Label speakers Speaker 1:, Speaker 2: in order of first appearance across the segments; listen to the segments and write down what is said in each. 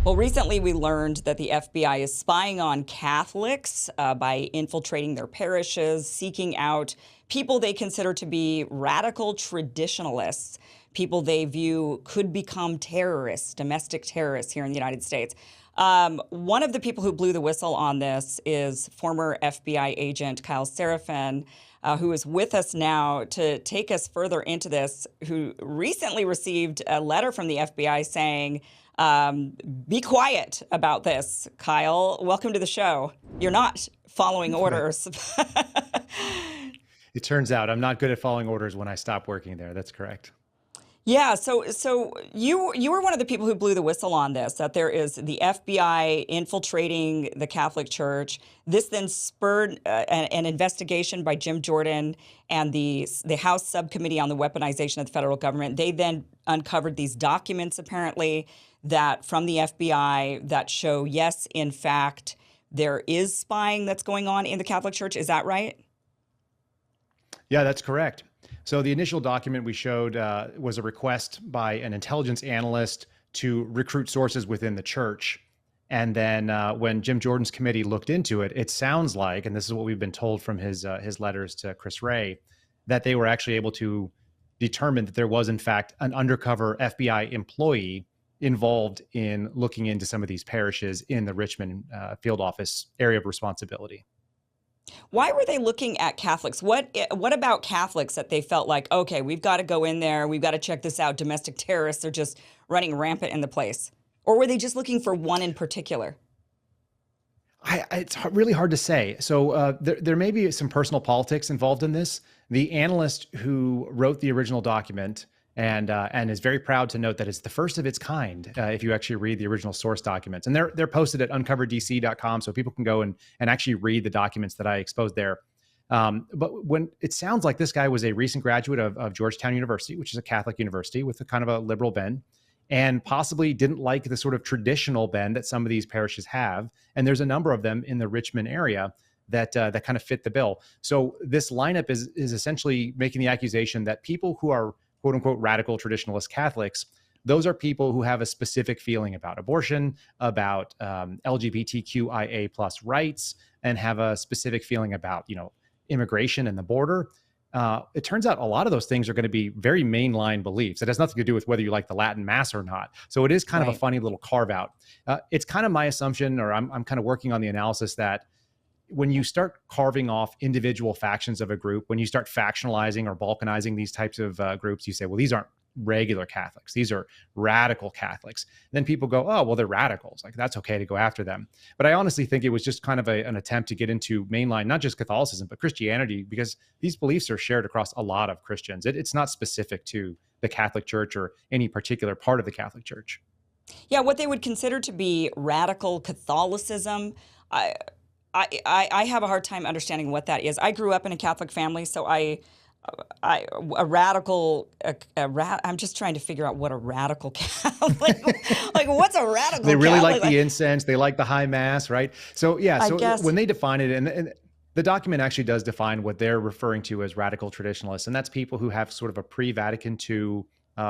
Speaker 1: Well, recently we learned that the FBI is spying on Catholics by infiltrating their parishes, seeking out people they consider to be radical traditionalists, people they view could become terrorists, domestic terrorists here in the United States. One of the people who blew the whistle on this is former FBI agent Kyle Serafin, who is with us now to take us further into this, who recently received a letter from the FBI saying, be quiet about this. Kyle, welcome to the show. You're not following orders.
Speaker 2: It turns out I'm not good at following orders when I stop working there. That's correct.
Speaker 1: Yeah, so you were one of the people who blew the whistle on this, that there is the FBI infiltrating the Catholic Church. This then spurred an investigation by Jim Jordan and the House Subcommittee on the Weaponization of the Federal Government. They then uncovered these documents, apparently, that from the FBI that show, yes, in fact, there is spying that's going on in the Catholic Church. Is that right?
Speaker 2: Yeah, that's correct. So the initial document we showed was a request by an intelligence analyst to recruit sources within the church. And then when Jim Jordan's committee looked into it, it sounds like, and this is what we've been told from his letters to Chris Wray, that they were actually able to determine that there was, in fact, an undercover FBI employee involved in looking into some of these parishes in the Richmond field office area of responsibility.
Speaker 1: Why were they looking at Catholics? What about Catholics that they felt like, okay, we've got to go in there, we've got to check this out, domestic terrorists are just running rampant in the place? Or were they just looking for one in particular?
Speaker 2: It's really hard to say. So there may be some personal politics involved in this. The analyst who wrote the original document and is very proud to note that it's the first of its kind if you actually read the original source documents. And they're posted at uncoverdc.com, so people can go and actually read the documents that I exposed there. But when it sounds like this guy was a recent graduate of Georgetown University, which is a Catholic university with a kind of a liberal bend, and possibly didn't like the sort of traditional bend that some of these parishes have. And there's a number of them in the Richmond area that kind of fit the bill. So this lineup is essentially making the accusation that people who are quote unquote radical traditionalist Catholics, those are people who have a specific feeling about abortion, about LGBTQIA plus rights, and have a specific feeling about, immigration and the border. It turns out a lot of those things are going to be very mainline beliefs. It has nothing to do with whether you like the Latin Mass or not. So it is kind of a funny little carve out. It's kind of my assumption, or I'm kind of working on the analysis that when you start carving off individual factions of a group, when you start factionalizing or balkanizing these types of groups, you say, well, these aren't regular Catholics. These are radical Catholics. Then people go, oh, well, they're radicals. Like, that's okay to go after them. But I honestly think it was just kind of an attempt to get into mainline, not just Catholicism, but Christianity, because these beliefs are shared across a lot of Christians. It's not specific to the Catholic Church or any particular part of the Catholic Church.
Speaker 1: Yeah, what they would consider to be radical Catholicism, I have a hard time understanding what that is. I grew up in a Catholic family, so I'm just trying to figure out what a radical Catholic, like what's a radical
Speaker 2: They really
Speaker 1: Catholic?
Speaker 2: like the incense. They like the high mass, right? So yeah, so when they define it, and the document actually does define what they're referring to as radical traditionalists, and that's people who have sort of a pre-Vatican II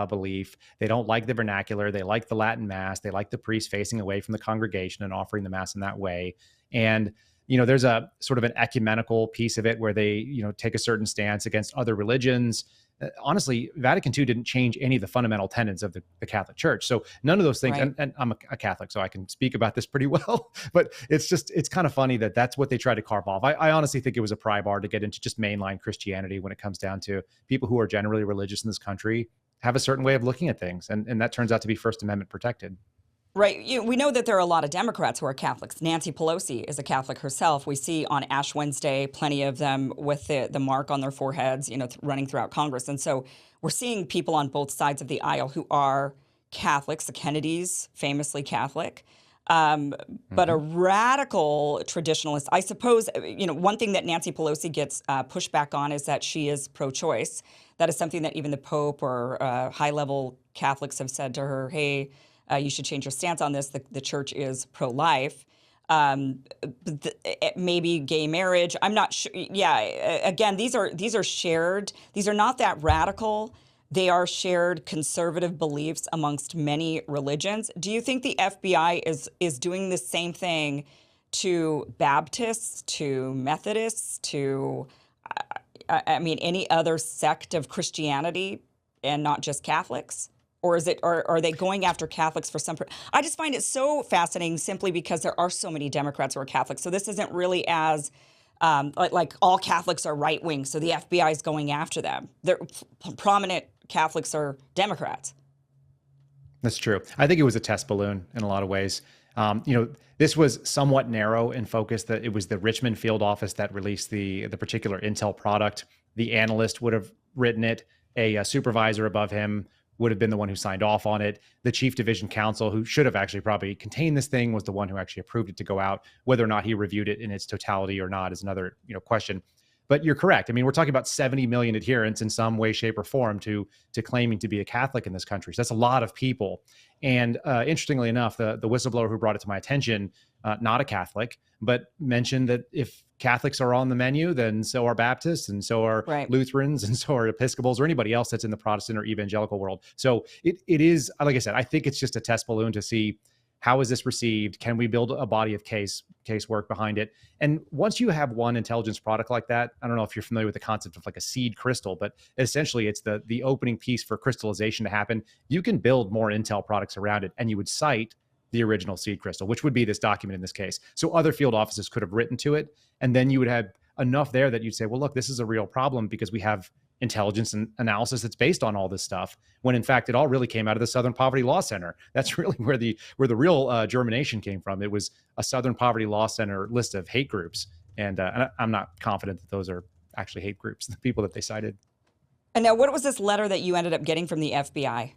Speaker 2: belief. They don't like the vernacular. They like the Latin Mass. They like the priest facing away from the congregation and offering the Mass in that way. And there's a sort of an ecumenical piece of it where they, take a certain stance against other religions. Honestly, Vatican II didn't change any of the fundamental tenets of the Catholic Church. So none of those things,
Speaker 1: Right.
Speaker 2: and I'm a Catholic, so I can speak about this pretty well, but it's kind of funny that that's what they try to carve off. I honestly think it was a pry bar to get into just mainline Christianity when it comes down to people who are generally religious in this country have a certain way of looking at things. And that turns out to be First Amendment protected.
Speaker 1: Right. We know that there are a lot of Democrats who are Catholics. Nancy Pelosi is a Catholic herself. We see on Ash Wednesday plenty of them with the mark on their foreheads, running throughout Congress. And so we're seeing people on both sides of the aisle who are Catholics. The Kennedys, famously Catholic. But a radical traditionalist, I suppose, one thing that Nancy Pelosi gets pushback on is that she is pro-choice. That is something that even the Pope or high-level Catholics have said to her, hey, you should change your stance on this. The church is pro-life. Maybe gay marriage. I'm not sure. Yeah. Again, these are shared. These are not that radical. They are shared conservative beliefs amongst many religions. Do you think the FBI is doing the same thing to Baptists, to Methodists, to I mean any other sect of Christianity and not just Catholics? Or is it, or are they going after Catholics for some? I just find it so fascinating simply because there are so many Democrats who are Catholics. So this isn't really as like all Catholics are right wing, so the FBI is going after them. They're prominent Catholics are Democrats.
Speaker 2: That's true. I think it was a test balloon in a lot of ways. This was somewhat narrow in focus. That it was the Richmond field office that released the particular intel product. The analyst would have written it. A supervisor above him would have been the one who signed off on it. The chief division counsel, who should have actually probably contained this thing, was the one who actually approved it to go out. Whether or not he reviewed it in its totality or not is another question. But you're correct. I mean, we're talking about 70 million adherents in some way, shape, or form to claiming to be a Catholic in this country. So that's a lot of people. And interestingly enough, the whistleblower who brought it to my attention, not a Catholic, but mentioned that if Catholics are on the menu, then so are Baptists, and so are Lutherans, and so are Episcopals, or anybody else that's in the Protestant or evangelical world. So it is, like I said, I think it's just a test balloon to see how is this received? Can we build a body of casework behind it? And once you have one intelligence product like that, I don't know if you're familiar with the concept of like a seed crystal, but essentially it's the opening piece for crystallization to happen. You can build more intel products around it, and you would cite the original seed crystal, which would be this document in this case. So other field offices could have written to it, and then you would have enough there that you'd say, well, look, this is a real problem because we have intelligence and analysis that's based on all this stuff, when in fact it all really came out of the Southern Poverty Law Center. That's really where the real germination came from. It was a Southern Poverty Law Center list of hate groups, and I'm not confident that those are actually hate groups, the people that they cited.
Speaker 1: And now, what was this letter that you ended up getting from the FBI?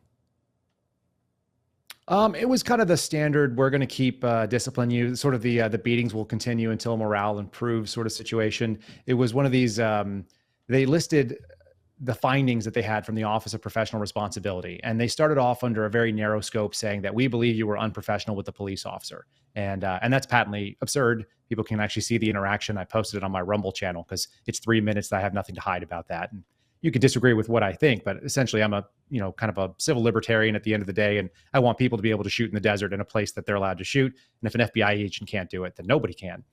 Speaker 2: It was kind of the standard, we're going to keep discipline you, sort of the beatings will continue until morale improves sort of situation. It was one of these, they listed the findings that they had from the Office of Professional Responsibility. And they started off under a very narrow scope, saying that we believe you were unprofessional with the police officer. And that's patently absurd. People can actually see the interaction. I posted it on my Rumble channel because it's 3 minutes. I have nothing to hide about that. And you could disagree with what I think, but essentially I'm a, kind of a civil libertarian at the end of the day. And I want people to be able to shoot in the desert in a place that they're allowed to shoot. And if an FBI agent can't do it, then nobody can.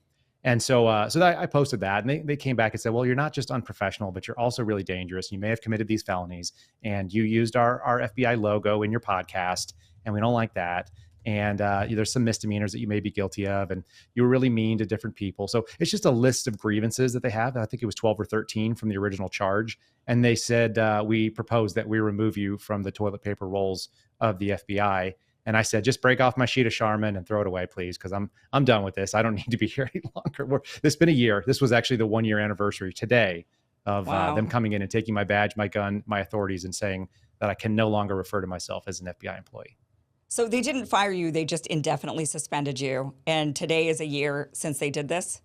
Speaker 2: And so I posted that, and they came back and said, well, you're not just unprofessional, but you're also really dangerous. You may have committed these felonies, and you used our FBI logo in your podcast, and we don't like that. And there's some misdemeanors that you may be guilty of, and you were really mean to different people. So it's just a list of grievances that they have. I think it was 12 or 13 from the original charge. And they said, we propose that we remove you from the toilet paper rolls of the FBI. And I said, just break off my sheet of Charmin and throw it away, please, because I'm done with this. I don't need to be here any longer. It's been a year. This was actually the 1 year anniversary today of them coming in and taking my badge, my gun, my authorities, and saying that I can no longer refer to myself as an FBI employee.
Speaker 1: So they didn't fire you. They just indefinitely suspended you. And today is a year since they did this?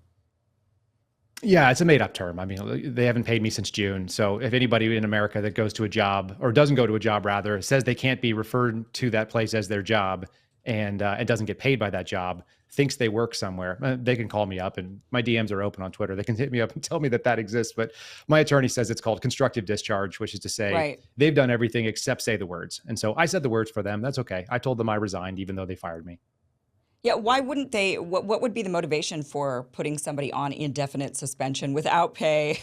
Speaker 2: Yeah, it's a made up term. I mean, they haven't paid me since June. So if anybody in America that goes to a job, or doesn't go to a job rather, says they can't be referred to that place as their job, and it doesn't get paid by that job, thinks they work somewhere, they can call me up, and my DMs are open on Twitter. They can hit me up and tell me that exists. But my attorney says it's called constructive discharge, which is to say they've done everything except say the words. And so I said the words for them. That's okay. I told them I resigned, even though they fired me.
Speaker 1: Yeah, why wouldn't they? What would be the motivation for putting somebody on indefinite suspension without pay?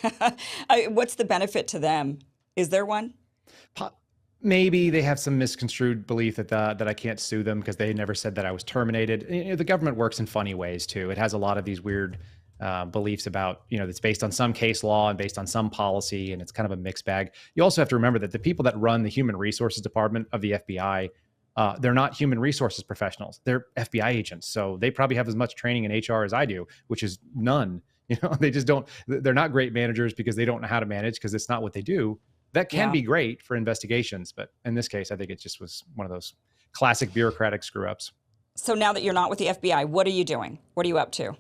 Speaker 1: What's the benefit to them? Is there one?
Speaker 2: Maybe they have some misconstrued belief that I can't sue them because they never said that I was terminated. The government works in funny ways too. It has a lot of these weird beliefs about, that's based on some case law and based on some policy, and it's kind of a mixed bag. You also have to remember that the people that run the human resources department of the FBI, they're not human resources professionals. They're FBI agents. So they probably have as much training in HR as I do, which is none. They just don't, they're not great managers because they don't know how to manage, because it's not what they do. That can be great for investigations. But in this case, I think it just was one of those classic bureaucratic screw ups.
Speaker 1: So now that you're not with the FBI, what are you doing? What are you up to?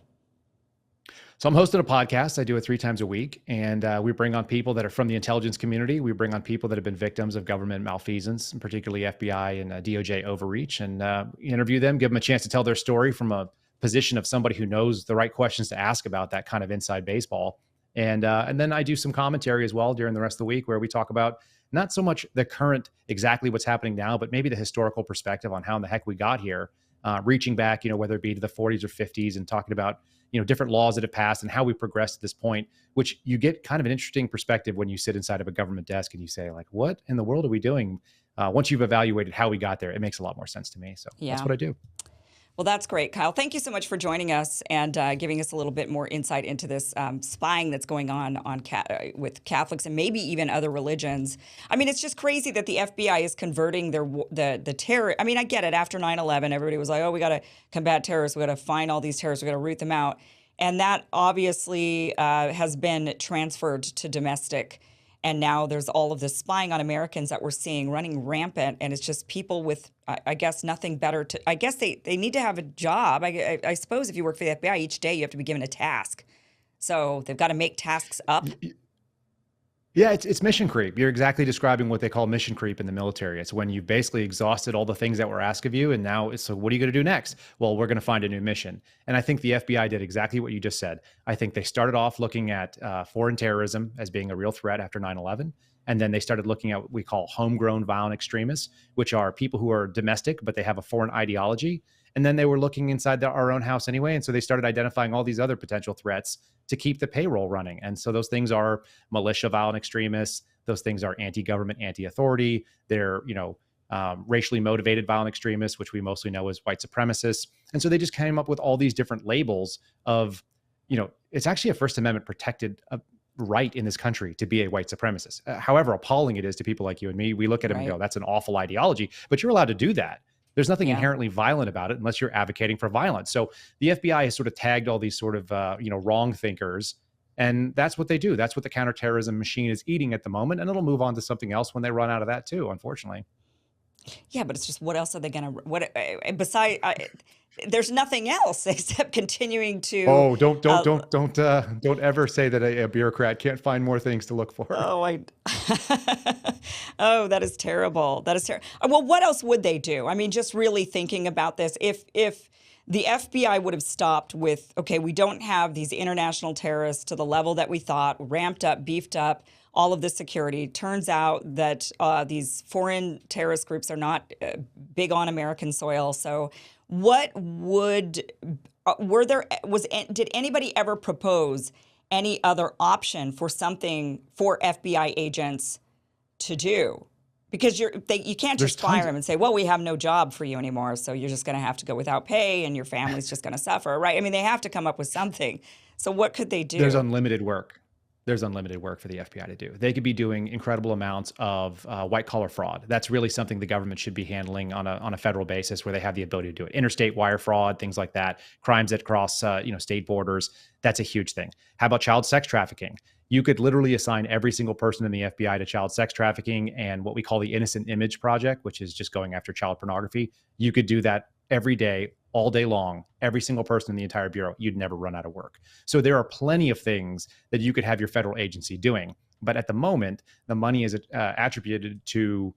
Speaker 2: So I'm hosting a podcast. I do it 3 times a week, and we bring on people that are from the intelligence community. We bring on people that have been victims of government malfeasance, and particularly FBI and DOJ overreach, and interview them, give them a chance to tell their story from a position of somebody who knows the right questions to ask about that kind of inside baseball. And then I do some commentary as well during the rest of the week, where we talk about not so much the current, exactly what's happening now, but maybe the historical perspective on how in the heck we got here, reaching back, whether it be to the 40s or 50s and talking about, different laws that have passed and how we progressed to this point, which you get kind of an interesting perspective when you sit inside of a government desk and you say, like, what in the world are we doing? Once you've evaluated how we got there, it makes a lot more sense to me. So that's
Speaker 1: Yeah.
Speaker 2: what I do.
Speaker 1: Well, that's great, Kyle. Thank you so much for joining us and giving us a little bit more insight into this spying that's going on with Catholics and maybe even other religions. I mean, it's just crazy that the FBI is converting the terror. I mean, I get it. After 9/11, everybody was like, "Oh, we got to combat terrorists. We got to find all these terrorists. We got to root them out." And that obviously has been transferred to domestic. And now there's all of this spying on Americans that we're seeing running rampant. And it's just people with, I guess, nothing better to, I guess they need to have a job. I suppose if you work for the FBI, each day you have to be given a task. So they've got to make tasks up.
Speaker 2: Yeah, it's mission creep. You're exactly describing what they call mission creep in the military. It's when you've basically exhausted all the things that were asked of you, and now so what are you going to do next? Well, we're going to find a new mission. And I think the FBI did exactly what you just said. I think they started off looking at foreign terrorism as being a real threat after 9/11. And then they started looking at what we call homegrown violent extremists, which are people who are domestic, but they have a foreign ideology. And then they were looking inside our own house anyway. And so they started identifying all these other potential threats to keep the payroll running. And so those things are militia violent extremists. Those things are anti-government, anti-authority. They're, racially motivated violent extremists, which we mostly know as white supremacists. And so they just came up with all these different labels of, it's actually a First Amendment protected right in this country to be a white supremacist. However appalling it is to people like you and me, we look at it and go, that's an awful ideology, but you're allowed to do that. There's nothing inherently violent about it unless you're advocating for violence. So the FBI has sort of tagged all these sort of, wrong thinkers. And that's what they do. That's what the counterterrorism machine is eating at the moment. And it'll move on to something else when they run out of that too, unfortunately.
Speaker 1: Yeah, but it's just, what else are they going to, besides, there's nothing else except continuing to.
Speaker 2: Oh, don't ever say that a bureaucrat can't find more things to look for.
Speaker 1: Oh, oh, that is terrible. That is terrible. Well, what else would they do? I mean, just really thinking about this, if the FBI would have stopped with, okay, we don't have these international terrorists to the level that we thought, ramped up, beefed up, all of the security. Turns out that these foreign terrorist groups are not big on American soil. So what would, did anybody ever propose any other option for something for FBI agents to do? Because you can't just fire them and say, well, we have no job for you anymore, so you're just going to have to go without pay and your family's just going to suffer, right? I mean, they have to come up with something. So what could they do?
Speaker 2: There's unlimited work. There's unlimited work for the FBI to do. They could be doing incredible amounts of white collar fraud. That's really something the government should be handling on a federal basis, where they have the ability to do it. Interstate wire fraud, things like that, crimes that cross state borders. That's a huge thing. How about child sex trafficking? You could literally assign every single person in the FBI to child sex trafficking and what we call the Innocent Image Project, which is just going after child pornography. You could do that every day, all day long, every single person in the entire bureau. You'd never run out of work. So there are plenty of things that you could have your federal agency doing. But at the moment, the money is attributed to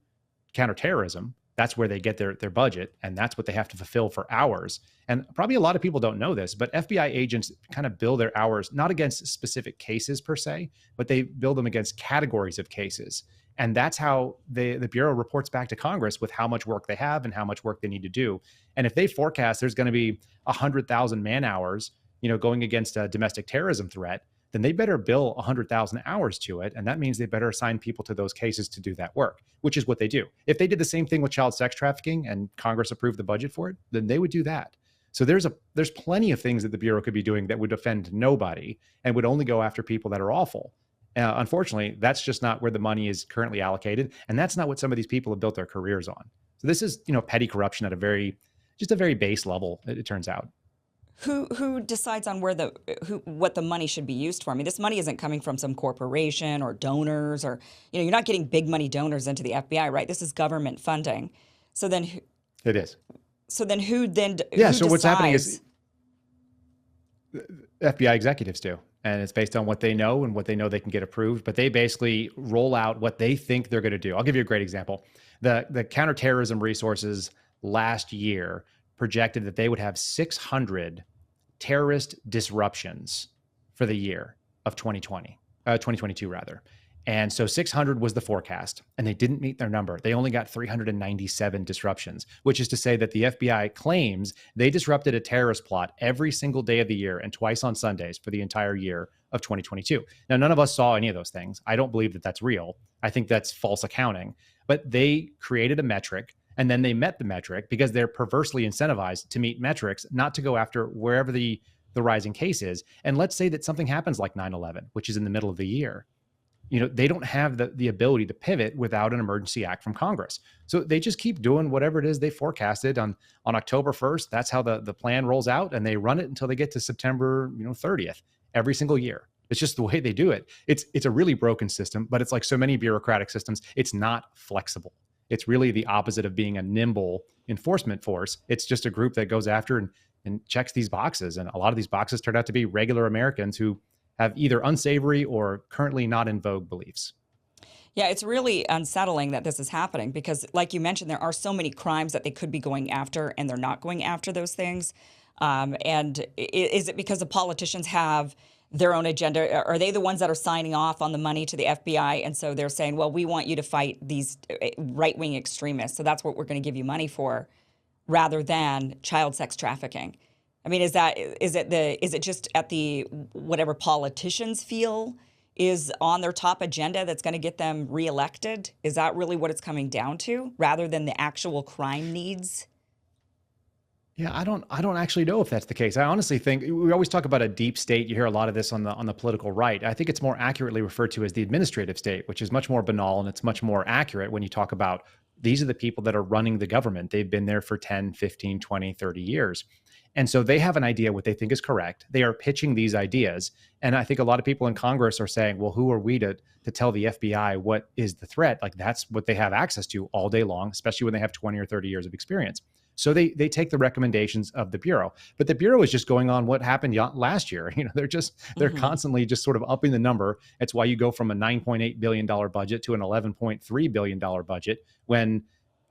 Speaker 2: counterterrorism. That's where they get their budget, and that's what they have to fulfill for hours. And probably a lot of people don't know this, but FBI agents kind of bill their hours not against specific cases per se, but they bill them against categories of cases. And that's how the Bureau reports back to Congress with how much work they have and how much work they need to do. And if they forecast there's going to be 100,000 man hours, going against a domestic terrorism threat, then they better bill 100,000 hours to it. And that means they better assign people to those cases to do that work, which is what they do. If they did the same thing with child sex trafficking and Congress approved the budget for it, then they would do that. So there's plenty of things that the Bureau could be doing that would offend nobody and would only go after people that are awful. Unfortunately, that's just not where the money is currently allocated. And that's not what some of these people have built their careers on. So this is, petty corruption at a very base level, it turns out.
Speaker 1: Who decides on what the money should be used for? I mean, this money isn't coming from some corporation or donors, or you're not getting big money donors into the FBI, right? This is government funding. So then
Speaker 2: it is.
Speaker 1: So then who
Speaker 2: so
Speaker 1: decides?
Speaker 2: What's happening is FBI executives do, and it's based on what they know and what they know they can get approved. But they basically roll out what they think they're going to do. I'll give you a great example. The counterterrorism resources last year projected that they would have 600 terrorist disruptions for the year of 2022 rather. And so 600 was the forecast, and they didn't meet their number. They only got 397 disruptions, which is to say that the FBI claims they disrupted a terrorist plot every single day of the year and twice on Sundays for the entire year of 2022. Now, none of us saw any of those things. I don't believe that that's real. I think that's false accounting. But they created a metric, and then they met the metric because they're perversely incentivized to meet metrics, not to go after wherever the rising case is. And let's say that something happens like 9/11, which is in the middle of the year. They don't have the ability to pivot without an emergency act from Congress. So they just keep doing whatever it is they forecasted on October 1st. That's how the plan rolls out, and they run it until they get to September 30th every single year. It's just the way they do it. It's a really broken system, but it's like so many bureaucratic systems, it's not flexible. It's really the opposite of being a nimble enforcement force. It's just a group that goes after and checks these boxes. And a lot of these boxes turned out to be regular Americans who have either unsavory or currently not in vogue beliefs.
Speaker 1: Yeah, it's really unsettling that this is happening because, like you mentioned, there are so many crimes that they could be going after, and they're not going after those things. And is it because the politicians have their own agenda? Are they the ones that are signing off on the money to the FBI? And so they're saying, well, we want you to fight these right-wing extremists, so that's what we're going to give you money for, rather than child sex trafficking. I mean, is it just at the whatever politicians feel is on their top agenda that's going to get them reelected? Is that really what it's coming down to, rather than the actual crime needs?
Speaker 2: Yeah, I don't actually know if that's the case. I honestly think we always talk about a deep state. You hear a lot of this on the political right. I think it's more accurately referred to as the administrative state, which is much more banal, and it's much more accurate when you talk about these are the people that are running the government. They've been there for 10, 15, 20, 30 years. And so they have an idea what they think is correct. They are pitching these ideas. And I think a lot of people in Congress are saying, well, who are we to tell the FBI what is the threat? Like, that's what they have access to all day long, especially when they have 20 or 30 years of experience. So they take the recommendations of the Bureau, but the Bureau is just going on what happened last year. They're constantly just sort of upping the number. It's why you go from a $9.8 billion budget to an $11.3 billion budget, when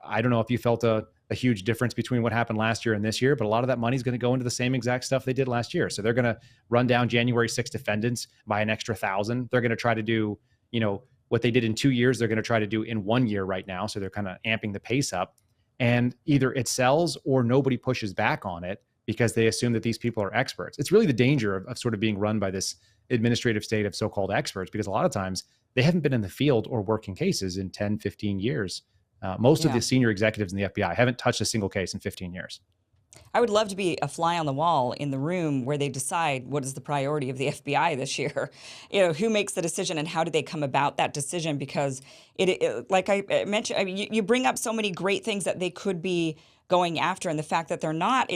Speaker 2: I don't know if you felt a huge difference between what happened last year and this year, but a lot of that money is going to go into the same exact stuff they did last year. So they're going to run down January 6 defendants by an extra 1,000. They're going to try to do, what they did in 2 years, they're going to try to do in 1 year right now. So they're kind of amping the pace up, and either it sells or nobody pushes back on it because they assume that these people are experts. It's really the danger of sort of being run by this administrative state of so-called experts, because a lot of times they haven't been in the field or working cases in 10, 15 years. Most of the senior executives in the FBI haven't touched a single case in 15 years.
Speaker 1: I would love to be a fly on the wall in the room where they decide what is the priority of the FBI this year. Who makes the decision and how do they come about that decision? Because like I mentioned, I mean, you bring up so many great things that they could be going after, and the fact that they're not,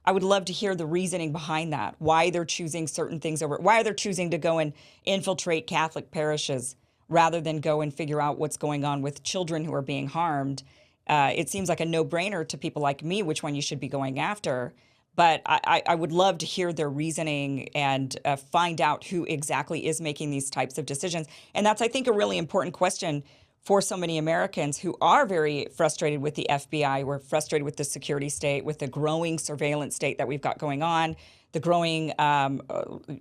Speaker 1: I would love to hear the reasoning behind that, why they're choosing certain things over, why they're choosing to go and infiltrate Catholic parishes rather than go and figure out what's going on with children who are being harmed. It seems like a no-brainer to people like me which one you should be going after. But I would love to hear their reasoning and find out who exactly is making these types of decisions. And that's, I think, a really important question for so many Americans who are very frustrated with the FBI. We're frustrated with the security state, with the growing surveillance state that we've got going on, the growing,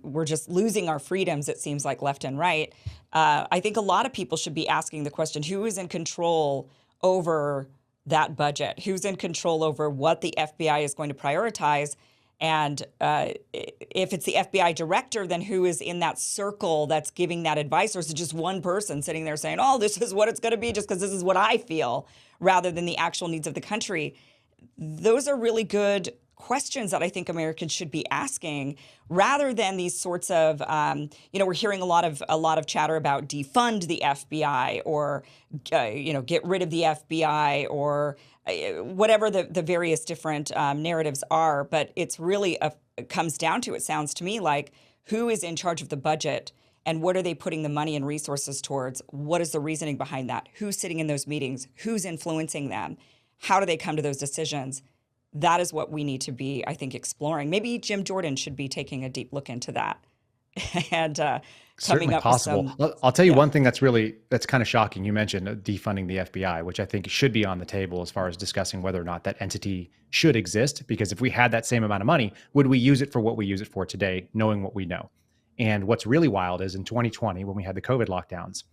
Speaker 1: we're just losing our freedoms, it seems like, left and right. I think a lot of people should be asking the question, who is in control over that budget? Who's in control over what the FBI is going to prioritize? And if it's the FBI director, then who is in that circle that's giving that advice? Or is it just one person sitting there saying, oh, this is what it's going to be just because this is what I feel, rather than the actual needs of the country? Those are really good questions that I think Americans should be asking, rather than these sorts of, we're hearing a lot of chatter about defund the FBI, or, get rid of the FBI, or whatever the various different narratives are. But it's really, it comes down to, it sounds to me like, who is in charge of the budget, and what are they putting the money and resources towards? What is the reasoning behind that? Who's sitting in those meetings? Who's influencing them? How do they come to those decisions? That is what we need to be, I think, exploring. Maybe Jim Jordan should be taking a deep look into that and coming up
Speaker 2: possible.
Speaker 1: with some.
Speaker 2: I'll tell you one thing that's kind of shocking. You mentioned defunding the FBI, which I think should be on the table as far as discussing whether or not that entity should exist. Because if we had that same amount of money, would we use it for what we use it for today, knowing what we know? And what's really wild is in 2020, when we had the COVID lockdowns,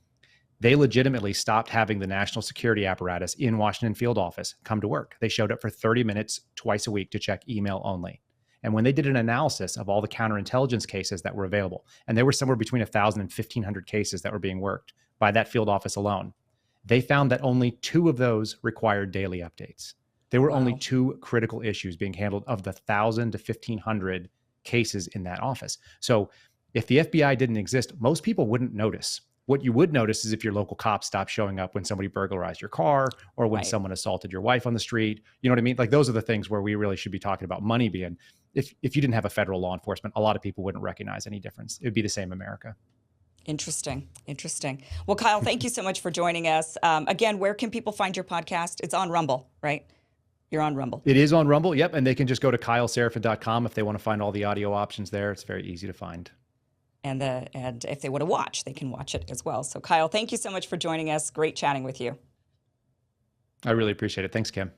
Speaker 2: They legitimately stopped having the national security apparatus in Washington field office come to work. They showed up for 30 minutes twice a week to check email only. And when they did an analysis of all the counterintelligence cases that were available, and there were somewhere between 1,000 and 1,500 cases that were being worked by that field office alone, they found that only 2 of those required daily updates. There were only 2 critical issues being handled of the 1,000 to 1,500 cases in that office. So if the FBI didn't exist, most people wouldn't notice. What you would notice is if your local cops stopped showing up when somebody burglarized your car or when someone assaulted your wife on the street. You know what I mean? Like, those are the things where we really should be talking about money being. If you didn't have a federal law enforcement, a lot of people wouldn't recognize any difference. It would be the same America.
Speaker 1: Interesting. Well, Kyle, thank you so much for joining us. Again, where can people find your podcast? It's on Rumble, right? You're on Rumble.
Speaker 2: It is on Rumble. Yep. And they can just go to kyleserafin.com if they want to find all the audio options there. It's very easy to find.
Speaker 1: And if they want to watch, they can watch it as well. So Kyle, thank you so much for joining us. Great chatting with you.
Speaker 2: I really appreciate it. Thanks, Kim.